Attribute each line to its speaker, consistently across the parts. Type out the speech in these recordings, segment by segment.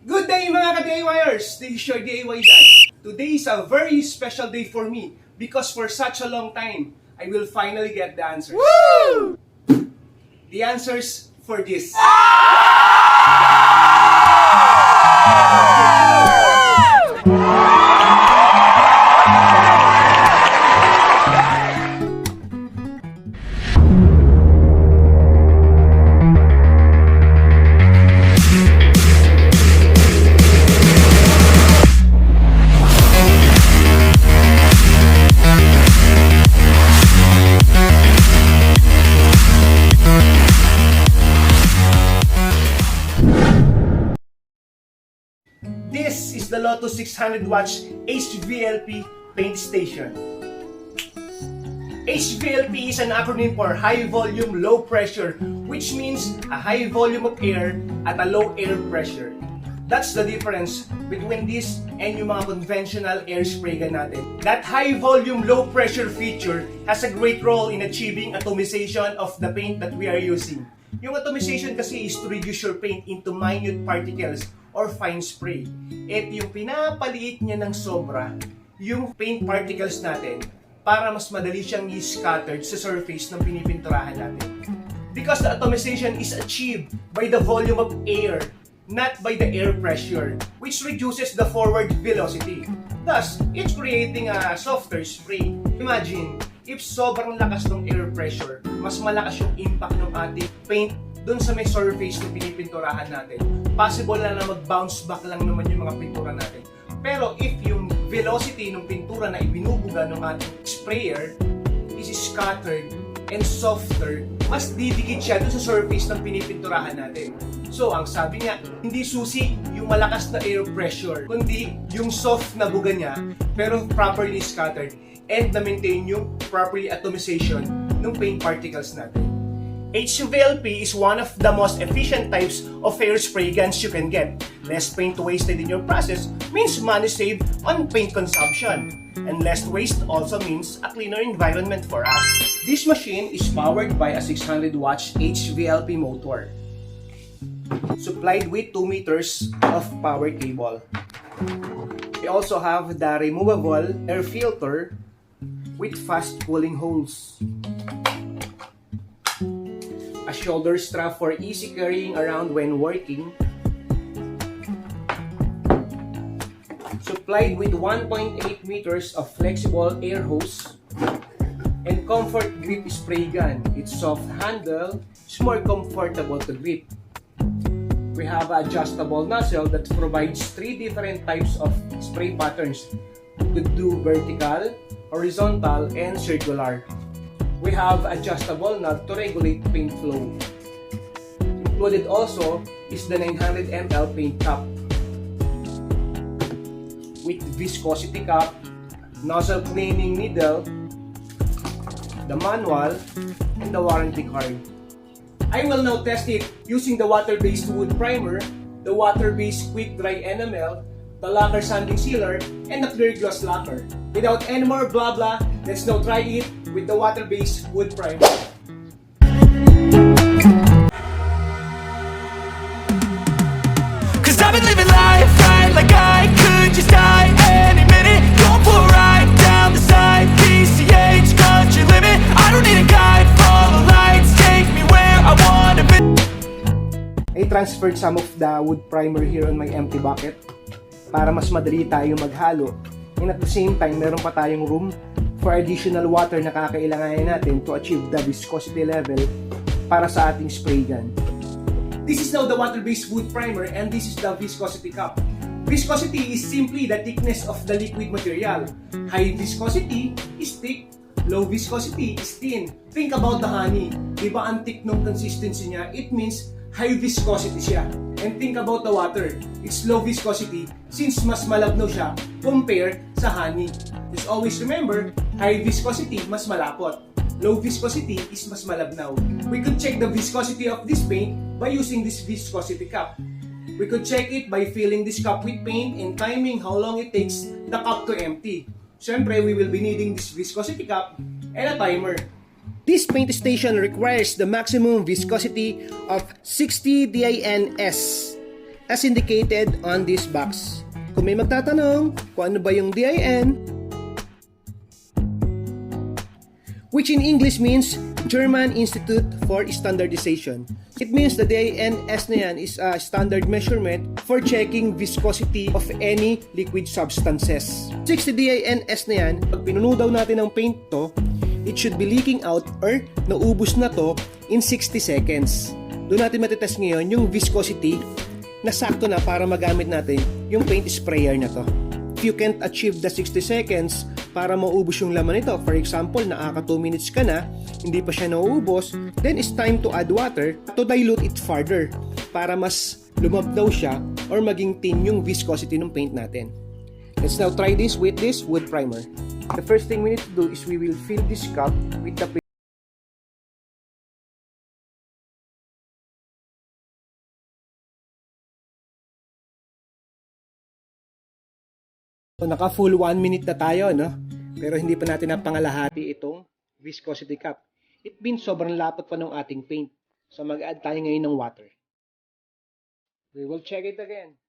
Speaker 1: Good day mga ka-DIYers! This is your DIY Dad. Today is a very special day for me because for such a long time, I will finally get the answers.
Speaker 2: Woo!
Speaker 1: The answers for this. This is the Lotus 600 watts HVLP paint station. HVLP is an acronym for high volume, low pressure, which means a high volume of air at a low air pressure. That's the difference between this and yung mga conventional air spray gun natin. That high volume, low pressure feature has a great role in achieving atomization of the paint that we are using. Yung atomization kasi is to reduce your paint into minute particles or fine spray. At yung pinapaliit niya ng sobra, yung paint particles natin para mas madali siyang i-scattered sa surface ng pinipinturahan natin. Because the atomization is achieved by the volume of air, not by the air pressure, which reduces the forward velocity. Thus, it's creating a softer spray. Imagine, if sobrang lakas ng air pressure, mas malakas yung impact ng ating paint dun sa may surface na pinipinturahan natin. Possible na mag-bounce back lang naman yung mga pintura natin. Pero if yung velocity ng pintura na ibinubuga ng ating sprayer is scattered and softer, mas didikit siya dun sa surface ng pinipinturahan natin. So, ang sabi niya, hindi susi yung malakas na air pressure, kundi yung soft na buga niya, pero properly scattered and na-maintain yung properly atomization ng paint particles natin. HVLP is one of the most efficient types of air spray guns you can get. Less paint wasted in your process means money saved on paint consumption. And less waste also means a cleaner environment for us. This machine is powered by a 600 watts HVLP motor, supplied with 2 meters of power cable. We also have the removable air filter with fast cooling holes, a shoulder strap for easy carrying around when working, supplied with 1.8 meters of flexible air hose, and comfort grip spray gun. Its soft handle is more comfortable to grip. We have an adjustable nozzle that provides 3 different types of spray patterns. You could do vertical, horizontal, and circular. We have adjustable knob to regulate paint flow. Included also is the 900 ml paint cup with viscosity cap, nozzle cleaning needle, the manual, and the warranty card. I will now test it using the water-based wood primer, the water-based quick dry enamel, the lacquer sanding sealer, and the clear gloss lacquer. Without any more blah blah, let's now try it with the water-based wood primer.
Speaker 2: Cause I've been living life right like I could just die any minute. Going for a ride down the side, PCH country limit. I don't need a guide, follow lights, take me where I wanna be.
Speaker 1: I transferred some of the wood primer here on my empty bucket para mas madali tayo maghalo, and at the same time meron pa tayong room for additional water na kakailanganin natin to achieve the viscosity level para sa ating spray gun. This is now the water-based wood primer and this is the viscosity cup. Viscosity is simply the thickness of the liquid material. High viscosity is thick, low viscosity is thin. Think about the honey. Diba ang thick ng consistency niya? It means high viscosity siya. And think about the water. It's low viscosity since mas malabnaw siya compared sa honey. Just always remember, high viscosity mas malapot. Low viscosity is mas malabnaw. We could check the viscosity of this paint by using this viscosity cup. We could check it by filling this cup with paint and timing how long it takes the cup to empty. Siyempre, we will be needing this viscosity cup and a timer. This paint station requires the maximum viscosity of 60 DINS. as indicated on this box. Kung may magtatanong kung ano ba yung DIN, which in English means German Institute for Standardization. It means the DINS na yan is a standard measurement for checking viscosity of any liquid substances. 60 DINS na yan, pag pinuno daw natin ng paint to, it should be leaking out or naubos na to in 60 seconds. Doon natin matitest ngayon yung viscosity na sakto na para magamit natin yung paint sprayer na to. If you can't achieve the 60 seconds para maubos yung laman nito, for example, nakaka 2 minutes ka na, hindi pa siya nauubos, then it's time to add water to dilute it further para mas lumabdaw siya or maging thin yung viscosity ng paint natin. Let's now try this with this wood primer. The first thing we need to do is we will fill this cup with the paint. So, naka full 1 minute na tayo, no? Pero hindi pa natin napangalahati itong viscosity cup. It means sobrang lapot pa ng ating paint. So mag-add tayo ngayon ng water. We will check it again.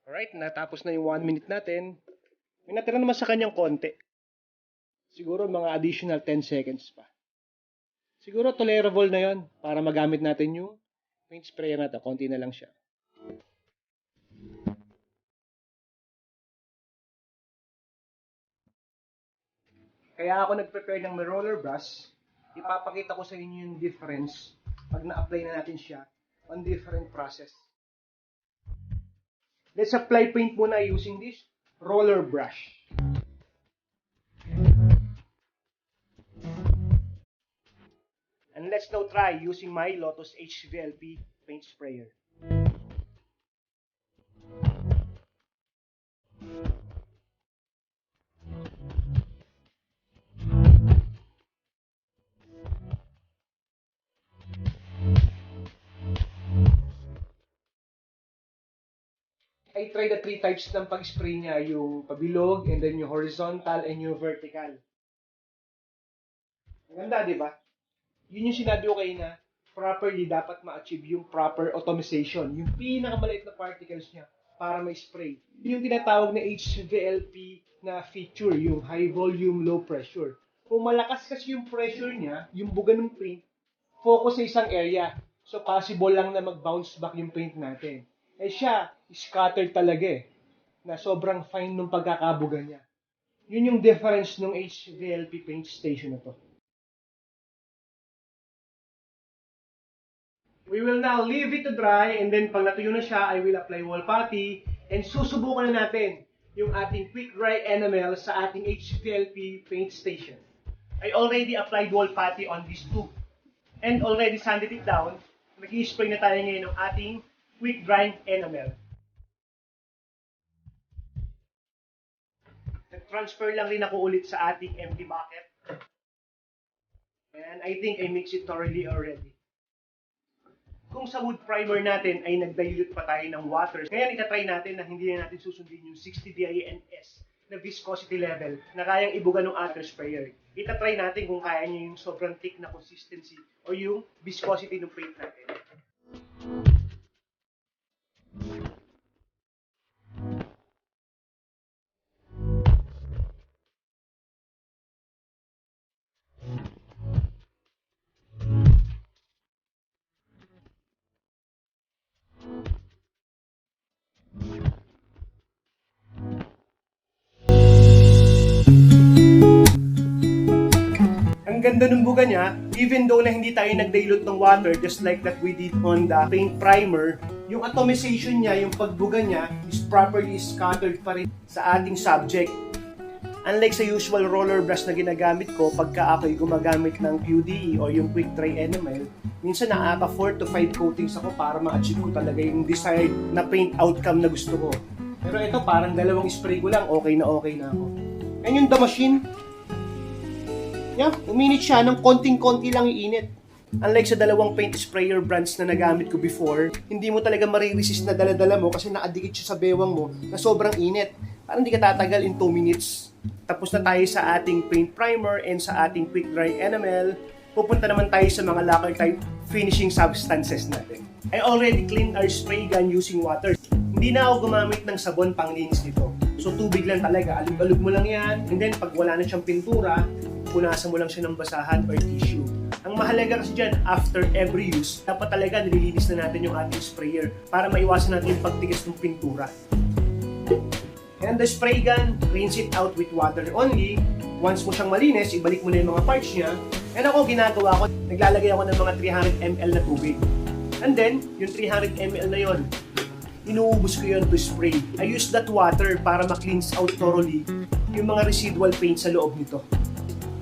Speaker 1: Alright, natapos na yung 1 minute natin. May natira naman sa kanyang konti. Siguro mga additional 10 seconds pa. Siguro tolerable na yon para magamit natin yung paint sprayer natin. Konti na lang siya. Kaya ako nag-prepare ng roller brush. Ipapakita ko sa inyo yung difference pag na-apply na natin siya on different process. Let's apply paint muna using this roller brush. And let's now try using my Lotus HVLP paint sprayer. I tried the 3 types ng pag-spray niya, yung pabilog, and then yung horizontal, and yung vertical. Ang ganda, di ba? Yun yung sinabi ko kayo na properly dapat ma-achieve yung proper automation, yung pinakamaliit na particles niya para ma-spray. Yung tinatawag na HVLP na feature, yung high volume, low pressure. Kung malakas kasi yung pressure niya, yung buga ng paint, focus sa isang area. So possible lang na mag-bounce back yung paint natin. Eh siya, scattered talaga na sobrang fine nung pagkakabuga niya. Yun yung difference ng HVLP paint station na to. We will now leave it to dry and then pag natuyo na siya, I will apply wall putty and susubukan na natin yung ating quick dry enamel sa ating HVLP paint station. I already applied wall putty on this tube and already sanded it down. Mag-i-spray na tayo ngayon ng ating quick drying enamel. Nag-transfer lang rin ako ulit sa ating empty bucket. And I think I mixed it thoroughly already. Kung sa wood primer natin ay nag-dilute pa tayo ng water, ngayon itatry natin na hindi na natin susundin yung 60 DINS na viscosity level na kayang ibuga ng water sprayer. Itatry natin kung kaya niya yung sobrang thick na consistency o yung viscosity ng paint natin. Ang ganda ng buga niya, even though na hindi tayo nag-dilute ng water just like that we did on the paint primer, yung atomization niya, yung pagbuga niya is properly scattered pa rin sa ating subject. Unlike sa usual roller brush na ginagamit ko pagka ako'y gumagamit ng QDE o yung quick dry enamel, minsan nakaka 4 to 5 coatings ako para ma-achieve ko talaga yung desired na paint outcome na gusto ko. Pero ito parang dalawang spray ko lang, okay na ako. And yung the machine, yeah, uminit siya ng konting-konti lang yung init. Unlike sa dalawang paint sprayer brands na nagamit ko before, hindi mo talaga mariresist na dala-dala mo kasi nakadikit siya sa bewang mo na sobrang init. Para hindi ka tatagal in 2 minutes. Tapos na tayo sa ating paint primer and sa ating quick dry enamel. Pupunta naman tayo sa mga lacquer type finishing substances natin. I already cleaned our spray gun using water. Hindi na ako gumamit ng sabon panglinis nito. So tubig lang talaga, alug-alug mo lang yan. And then pag wala na siyang pintura, punasan mo lang siya ng basahan or tissue. Ang mahalaga kasi dyan, after every use, dapat talaga nililinis na natin yung ating sprayer para maiwasan natin yung pagtigas ng pintura. And the spray gun, rinse it out with water only. Once mo siyang malinis, ibalik mo na yung mga parts niya. And ako, ginagawa ko, naglalagay ako ng mga 300 ml na tubig. And then, yung 300 ml na yon, inuubos ko yun to spray. I use that water para ma-cleanse out thoroughly yung mga residual paint sa loob nito.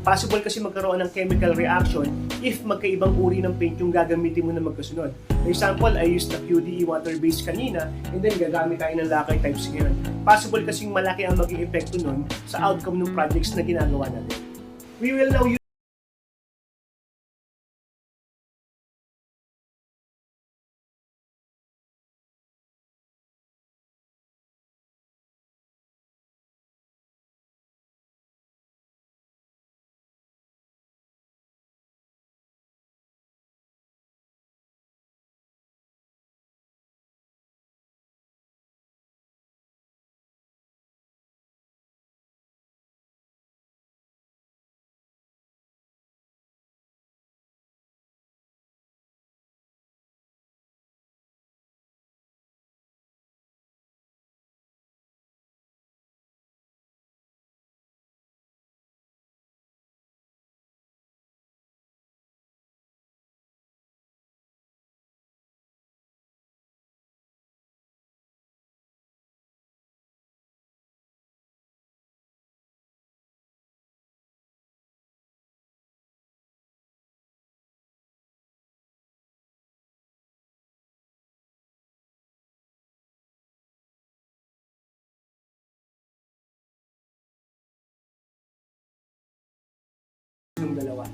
Speaker 1: Possible kasi magkaroon ng chemical reaction if magkaibang uri ng paint yung gagamitin mo na magkasunod. For example, I used the QDE water-based kanina and then gagamit tayo ng lacquer types ngayon. Possible kasing malaki ang maging epekto nun sa outcome ng projects na ginagawa natin. We will now use ng dalawa.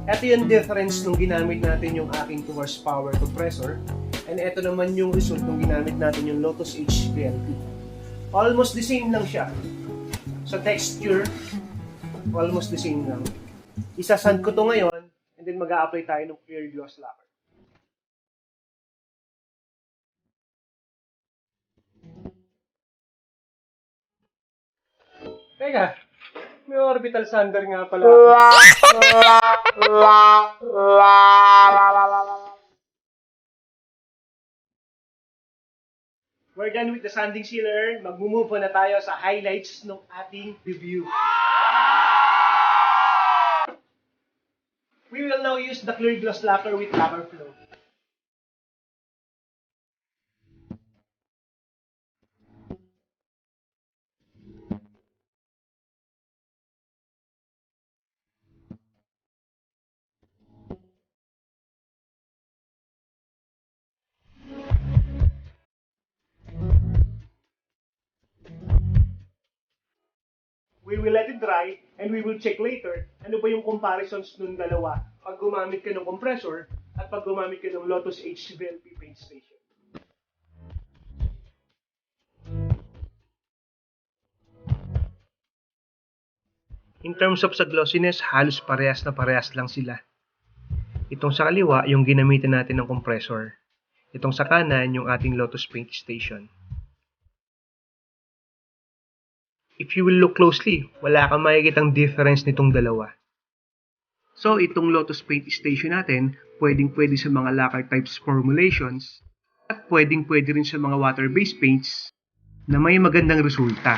Speaker 1: Ito yung difference nung ginamit natin yung aking 2 horsepower compressor and ito naman yung result nung ginamit natin yung Lotus H VLP. Almost the same lang siya. Sa texture, almost the same lang. Isasand ko to ngayon and then mag-a-apply tayo ng clear gloss lacquer. Teka, may orbital sander nga pala. We're done with the sanding sealer. Mag-move na tayo sa highlights ng ating review. We will now use the clear gloss lacquer with lacquer flow. We will let it dry and we will check later ano ba yung comparisons ng dalawa pag gumamit ka ng compressor at pag gumamit ka ng Lotus H VLP paint station. In terms of sa glossiness, halos parehas na parehas lang sila. Itong sa kaliwa, yung ginamitan natin ng compressor. Itong sa kanan, yung ating Lotus paint station. If you will look closely, wala kang makikitang difference nitong dalawa. So, itong Lotus paint station natin, pwedeng-pwede sa mga lacquer types formulations at pwedeng-pwede rin sa mga water-based paints na may magandang resulta.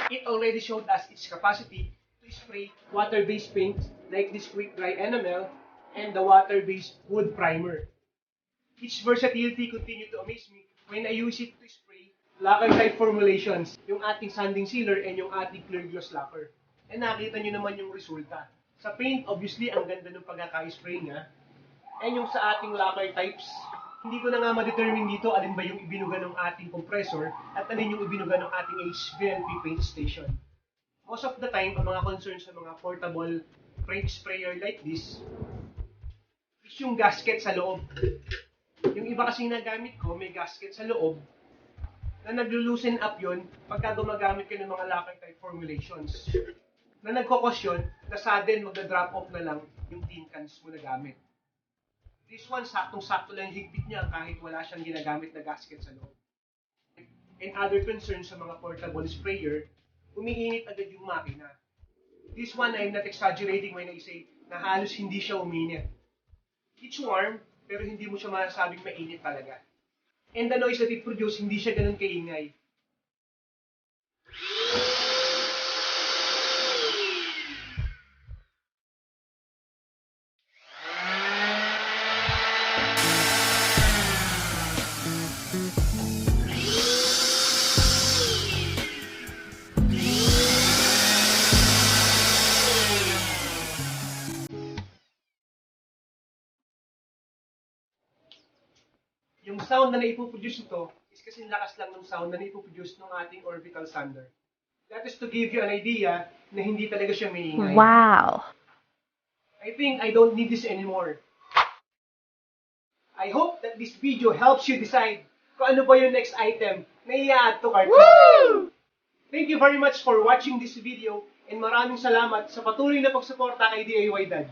Speaker 1: It already showed us its capacity to spray water-based paints like this quick dry enamel and the water-based wood primer. Its versatility continued to amaze me when I use it to spray lacquer type formulations, yung ating sanding sealer and yung ating clear gloss lacquer. And nakita nyo naman yung resulta. Sa paint, obviously, ang ganda ng pagkaka-spray niya. And yung sa ating lacquer types, hindi ko na nga ma-determine dito alin ba yung ibinuga ng ating compressor at alin yung ibinuga ng ating HVLP paint station. Most of the time, ang mga concerns sa mga portable paint sprayer like this is yung gasket sa loob. Yung iba kasing nagamit ko, may gasket sa loob. na naglo-loosen up yun pagka gumagamit ka ng mga lacquer type formulations. Na nagkakos yun, na sudden magda-drop off na lang yung tin cans mo na gamit. This one, saktong-sakto lang yung higpit niya kahit wala siyang ginagamit na gasket sa loob. And other concerns sa mga portable sprayer, umiinit agad yung makina. This one, I'm not exaggerating when I say na halos hindi siya uminit. It's warm, pero hindi mo siya masasabing mainit talaga. And the noise that it produces, hindi siya ganun kaingay. Yung sound na naipoproduce nito is kasi lakas lang ng sound na naipoproduce ng ating orbital sander. That is to give you an idea na hindi talaga siya maingay.
Speaker 3: Wow.
Speaker 1: I think I don't need this anymore. I hope that this video helps you decide kung ano ba yung next item na i-add to cart.
Speaker 3: Woo!
Speaker 1: Thank you very much for watching this video and maraming salamat sa patuloy na pagsuporta kay DIY Dad.